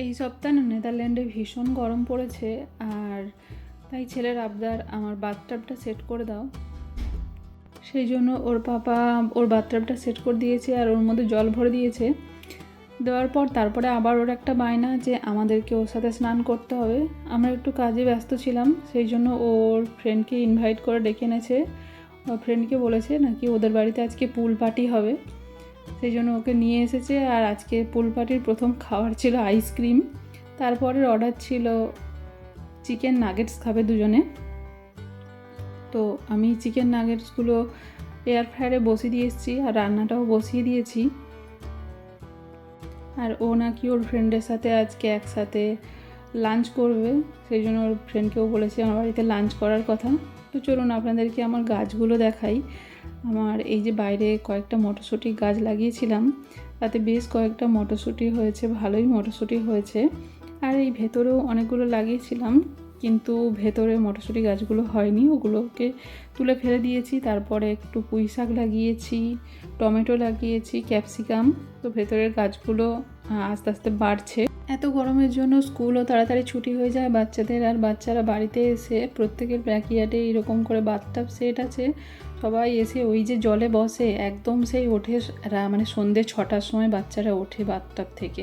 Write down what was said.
এই সপ্তাহে না নেদারল্যান্ডে ভীষণ গরম পড়েছে, আর তাই ছেলের আবদার আমার বাথটাবটা সেট করে দাও। সেই জন্য ওর পাপা ওর বাথটাবটা সেট করে দিয়েছে আর ওর মধ্যে জল ভরে দিয়েছে। দেওয়ার পর তারপরে আবার ওর একটা বায়না যে আমাদেরকে ওর সাথে স্নান করতে হবে। আমরা একটু কাজে ব্যস্ত ছিলাম, সেই জন্য ওর ফ্রেন্ডকে ইনভাইট করে ডেকে এনেছে। ওর ফ্রেন্ডকে বলেছে নাকি ওদের বাড়িতে আজকে পুল পার্টি হবে, সেই জন্য ওকে নিয়ে এসেছে। আর আজকে পুল পার্টির প্রথম খাবার ছিল আইসক্রিম, তারপরের অর্ডার ছিল চিকেন নাগেটস খাবে দুজনে। তো আমি চিকেন নাগেটসগুলো এয়ার ফ্রায়ারে বসিয়ে দিয়ে এসেছি আর রান্নাটাও বসিয়ে দিয়েছি। আর ও নাকি ওর ফ্রেন্ডের সাথে আজকে একসাথে লাঞ্চ করবে, সেই জন্য ওর ফ্রেন্ডকেও বলেছে আমার বাড়িতে লাঞ্চ করার কথা। তো চলুন আপনাদেরকে আমার গাছগুলো দেখাই। আমার এই যে বাইরে কয়েকটা মটরশুঁটি গাছ লাগিয়েছিলাম, তাতে বেশ কয়েকটা মটরশুঁটি হয়েছে, ভালোই মটরশুঁটি হয়েছে। আর এই ভেতরেও অনেকগুলো লাগিয়েছিলাম, কিন্তু ভেতরে মটরশুঁটি গাছগুলো হয়নি, ওগুলোকে তুলে ফেলে দিয়েছি। তারপরে একটু পুঁই শাক লাগিয়েছি, টমেটো লাগিয়েছি, ক্যাপসিকাম। তো ভেতরের গাছগুলো আস্তে আস্তে বাড়ছে। এত গরমের জন্য স্কুলও তাড়াতাড়ি ছুটি হয়ে যায় বাচ্চাদের, আর বাচ্চারা বাড়িতে এসে প্রত্যেকের ব্যাকইয়ার্ডে এরকম করে বাথটাব সেট আছে, সবাই এসে ওই যে জলে বসে একদম সেই ওঠে মানে সন্ধ্যে 6টার সময় বাচ্চারা ওঠে বাথটাব থেকে।